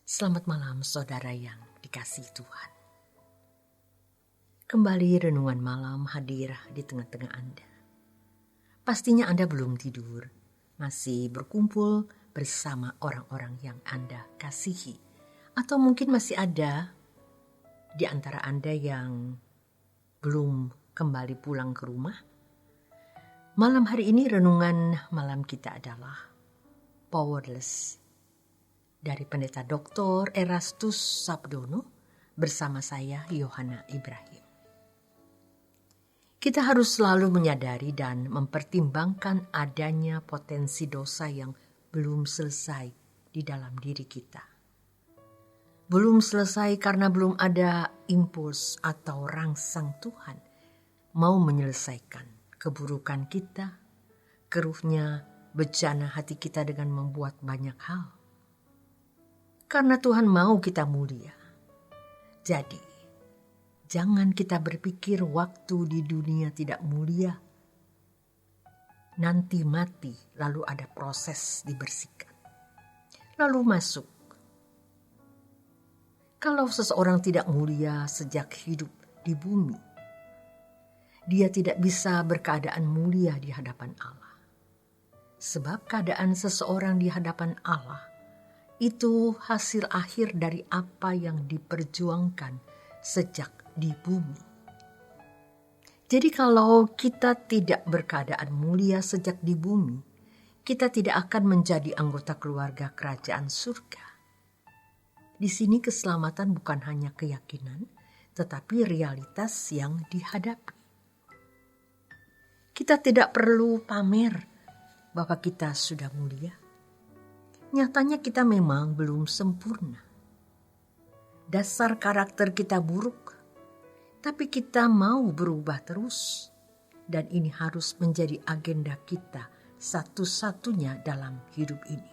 Selamat malam saudara yang dikasihi Tuhan. Kembali renungan malam hadir di tengah-tengah Anda. Pastinya Anda belum tidur, masih berkumpul bersama orang-orang yang Anda kasihi. Atau mungkin masih ada di antara Anda yang belum kembali pulang ke rumah. Malam hari ini renungan malam kita adalah Powerless. Dari Pendeta Dr. Erastus Sabdono bersama saya Yohana Ibrahim. Kita harus selalu menyadari dan mempertimbangkan adanya potensi dosa yang belum selesai di dalam diri kita. Belum selesai karena belum ada impuls atau rangsang Tuhan mau menyelesaikan keburukan kita, keruhnya bejana hati kita dengan membuat banyak hal. Karena Tuhan mau kita mulia. Jadi, jangan kita berpikir waktu di dunia tidak mulia. Nanti mati, lalu ada proses dibersihkan. Lalu masuk. Kalau seseorang tidak mulia sejak hidup di bumi, dia tidak bisa berkeadaan mulia di hadapan Allah. Sebab keadaan seseorang di hadapan Allah itu hasil akhir dari apa yang diperjuangkan sejak di bumi. Jadi kalau kita tidak berkeadaan mulia sejak di bumi, kita tidak akan menjadi anggota keluarga kerajaan surga. Di sini keselamatan bukan hanya keyakinan, tetapi realitas yang dihadapi. Kita tidak perlu pamer bahwa kita sudah mulia. Nyatanya kita memang belum sempurna. Dasar karakter kita buruk, tapi kita mau berubah terus. Dan ini harus menjadi agenda kita satu-satunya dalam hidup ini.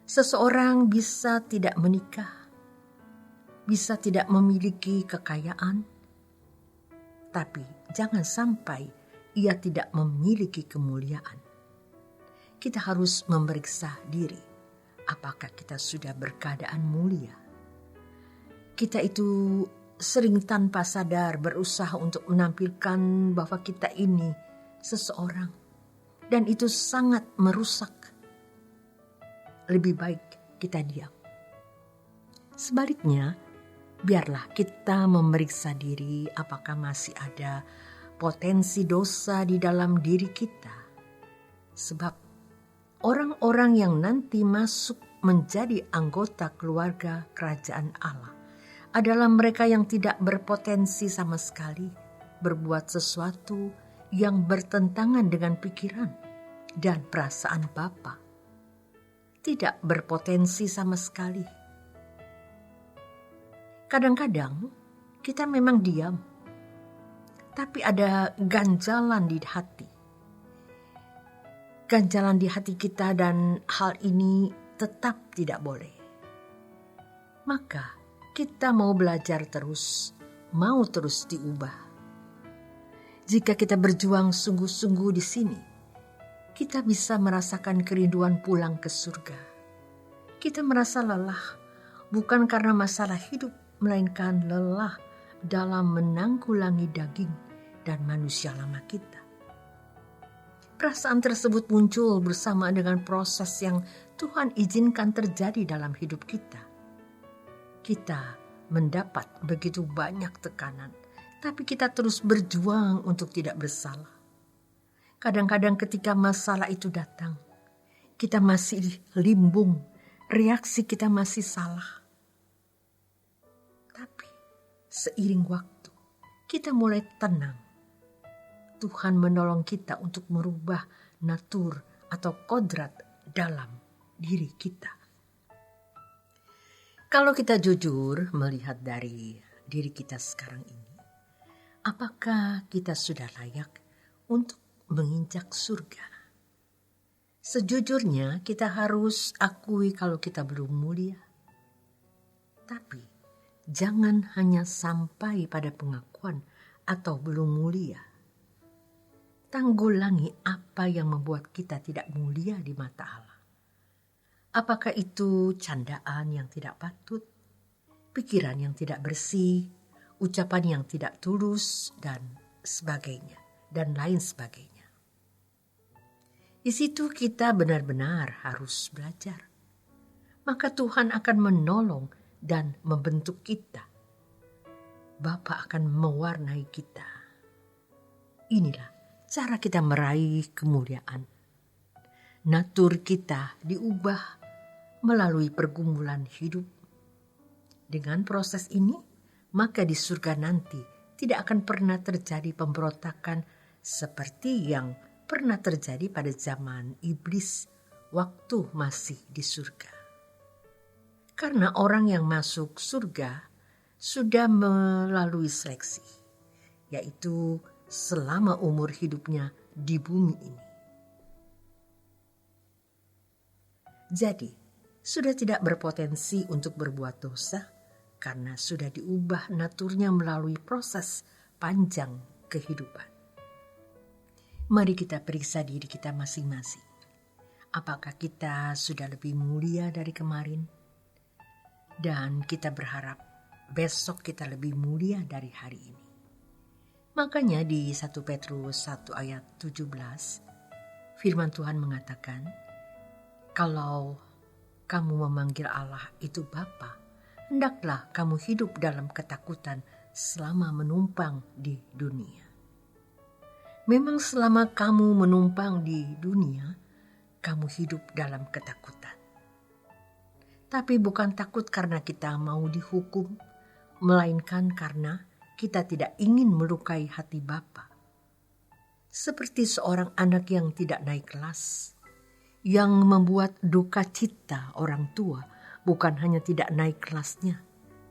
Seseorang bisa tidak menikah, bisa tidak memiliki kekayaan, tapi jangan sampai ia tidak memiliki kemuliaan. Kita harus memeriksa diri, apakah kita sudah berkeadaan mulia. Kita itu sering tanpa sadar berusaha untuk menampilkan bahwa kita ini seseorang, dan itu sangat merusak. Lebih baik kita diam. Sebaliknya, biarlah kita memeriksa diri apakah masih ada potensi dosa di dalam diri kita. Sebab orang-orang yang nanti masuk menjadi anggota keluarga kerajaan Allah adalah mereka yang tidak berpotensi sama sekali berbuat sesuatu yang bertentangan dengan pikiran dan perasaan Bapa. Tidak berpotensi sama sekali. Kadang-kadang kita memang diam, tapi ada ganjalan di hati. Ganjalan di hati kita dan hal ini tetap tidak boleh. Maka kita mau belajar terus, mau terus diubah. Jika kita berjuang sungguh-sungguh di sini, kita bisa merasakan kerinduan pulang ke surga. Kita merasa lelah, bukan karena masalah hidup, melainkan lelah dalam menanggulangi daging dan manusia lama kita. Perasaan tersebut muncul bersama dengan proses yang Tuhan izinkan terjadi dalam hidup kita. Kita mendapat begitu banyak tekanan, tapi kita terus berjuang untuk tidak bersalah. Kadang-kadang ketika masalah itu datang, kita masih limbung, reaksi kita masih salah. Tapi seiring waktu, kita mulai tenang. Tuhan menolong kita untuk merubah natur atau kodrat dalam diri kita. Kalau kita jujur melihat dari diri kita sekarang ini, apakah kita sudah layak untuk menginjak surga? Sejujurnya kita harus akui kalau kita belum mulia. Tapi jangan hanya sampai pada pengakuan atau belum mulia. Tanggulangi apa yang membuat kita tidak mulia di mata Allah. Apakah itu candaan yang tidak patut, pikiran yang tidak bersih, ucapan yang tidak tulus, dan sebagainya, dan lain sebagainya. Di situ kita benar-benar harus belajar. Maka Tuhan akan menolong dan membentuk kita. Bapa akan mewarnai kita. Inilah cara kita meraih kemuliaan. Natur kita diubah melalui pergumulan hidup. Dengan proses ini, maka di surga nanti tidak akan pernah terjadi pemberontakan seperti yang pernah terjadi pada zaman iblis waktu masih di surga. Karena orang yang masuk surga sudah melalui seleksi, yaitu selama umur hidupnya di bumi ini. Jadi, sudah tidak berpotensi untuk berbuat dosa karena sudah diubah naturnya melalui proses panjang kehidupan. Mari kita periksa diri kita masing-masing. Apakah kita sudah lebih mulia dari kemarin? Dan kita berharap besok kita lebih mulia dari hari ini. Makanya di 1 Petrus 1 ayat 17, firman Tuhan mengatakan, kalau kamu memanggil Allah itu Bapa, hendaklah kamu hidup dalam ketakutan selama menumpang di dunia. Memang selama kamu menumpang di dunia, kamu hidup dalam ketakutan. Tapi bukan takut karena kita mau dihukum, melainkan karena kita tidak ingin melukai hati Bapa. Seperti seorang anak yang tidak naik kelas, yang membuat duka cita orang tua bukan hanya tidak naik kelasnya,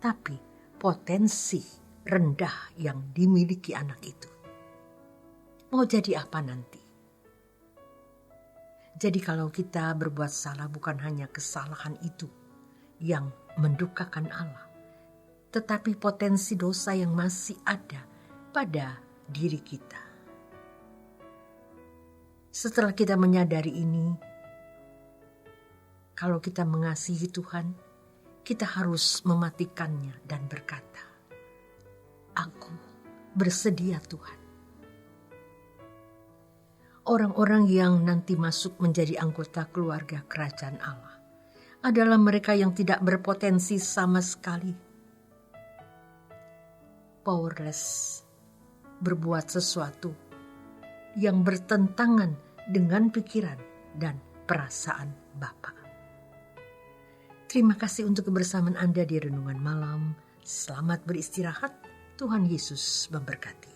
tapi potensi rendah yang dimiliki anak itu. Mau jadi apa nanti? Jadi kalau kita berbuat salah, bukan hanya kesalahan itu yang mendukakan Allah, tetapi potensi dosa yang masih ada pada diri kita. Setelah kita menyadari ini, kalau kita mengasihi Tuhan, kita harus mematikannya dan berkata, "Aku bersedia Tuhan." Orang-orang yang nanti masuk menjadi anggota keluarga kerajaan Allah adalah mereka yang tidak berpotensi sama sekali. Powerless, berbuat sesuatu yang bertentangan dengan pikiran dan perasaan Bapa. Terima kasih untuk kebersamaan Anda di Renungan Malam. Selamat beristirahat. Tuhan Yesus memberkati.